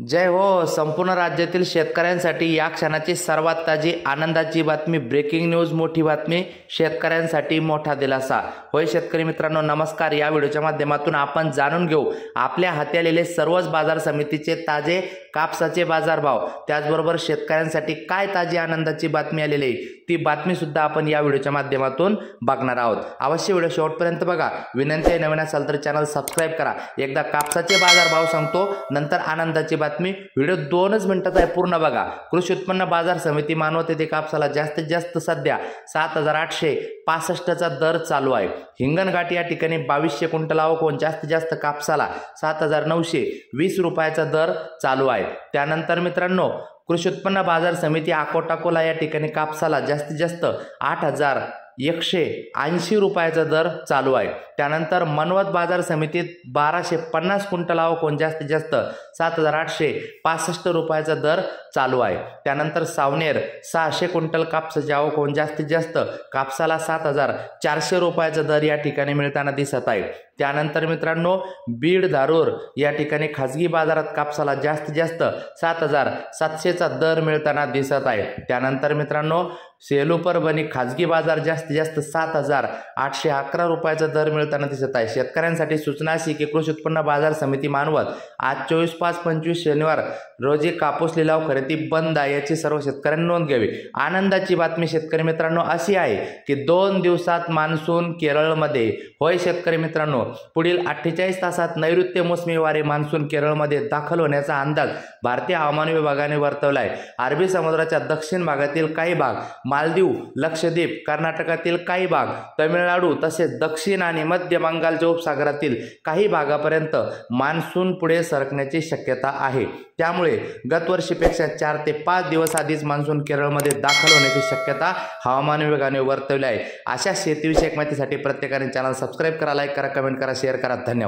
जय हो. संपूर्ण राज्यातील शेतकऱ्यांसाठी या क्षणाची सर्वात ताजी आनंदाची बातमी, ब्रेकिंग न्यूज, मोठी बातमी, शेतकऱ्यांसाठी मोठा दिलासा. होय शेतकरी मित्रांनो, नमस्कार. या व्हिडिओच्या माध्यमातून आपण जाणून घेऊ आपल्या हाती आलेले सर्वच बाजार समितीचे ताजे कापसाचे बाजारभाव, त्याचबरोबर शेतकऱ्यांसाठी काय ताजी आनंदाची बातमी आलेली आहे ती बातमी सुद्धा आपण या व्हिडिओच्या माध्यमातून बघणार आहोत. अवश्य व्हिडिओ शेवटपर्यंत बघा. विनंती आहे, नवीन असाल तर चॅनल सबस्क्राइब करा. एकदा कापसाचे बाजारभाव सांगतो, नंतर आनंदाची बातमी. व्हिडिओ 2च मिनिटाचा आहे, पूर्ण बघा. कृषी उत्पन्न बाजार समिती मानवत येथे कापसाला जास्तीत जास्त सध्या 7,865चा दर चालू आहे. हिंगणघाट या ठिकाणी 2200 क्विंटल आवक, जास्तीत जास्त कापसाला 7,920 रुपयाचा दर चालू आहे. त्यानंतर मित्रांनो, कृषी उत्पन्न बाजार समिती अकोला या ठिकाणी कापसाला जास्तीत जास्त 8,180 रुपयाचा दर चालू आहे. त्यानंतर मनवत बाजार समितीत 1250 क्विंटल आवक, जास्तीत जास्त 7,865 रुपयाचा दर चालू आहे. त्यानंतर सावनेर 600 क्विंटल कापसाची आवक, जास्तीत जास्त कापसाला 7,400 रुपयाचा दर या ठिकाणी मिळताना दिसत आहे. त्यानंतर मित्रांनो, बीड धारूर या ठिकाणी खाजगी बाजारात कापसाला जास्तीत जास्त 7,700चा दर मिळताना दिसत आहे. त्यानंतर मित्रांनो, सेलू परभणी खाजगी बाजार जास्तीत जास्त 7,811 रुपयाचा दर मिळताना दिसत आहे. शेतकऱ्यांसाठी सूचना अशी की कृषी उत्पन्न बाजार समिती मानवत आज 24/5/25 शनिवार रोजी कापूस लिलाव खरेदी बंद आहे, याची सर्व शेतकऱ्यांनी नोंद घ्यावी. आनंदाची बातमी शेतकरी मित्रांनो अशी आहे की 2 दिवसात मान्सून केरळमध्ये. होय शेतकरी मित्रांनो, पुढील 48 तासात नैऋत्य मोसमी वारे मान्सून केरळमध्ये दाखल होण्याचा अंदाज भारतीय हवामान विभागाने वर्तवला आहे. अरबी समुद्राच्या दक्षिण भागातील काही भाग, मालदीव, लक्षद्वीप, कर्नाटकातील काही भाग, तमिळनाडू तसेच दक्षिण आणि मध्य बंगालच्या उपसागरातील काही भागापर्यंत मान्सून पुढे सरकण्याची शक्यता आहे. त्यामुळे गतवर्षीपेक्षा 4 ते 5 दिवस आधीच मान्सून केरळमध्ये दाखल होण्याची शक्यता हवामान विभागाने वर्तवली आहे. अशा शेतीविषयक माहितीसाठी प्रत्येकाने चॅनल सबस्क्राइब करा, लाईक करा, कमेंट करा, शेअर करा. धन्यवाद.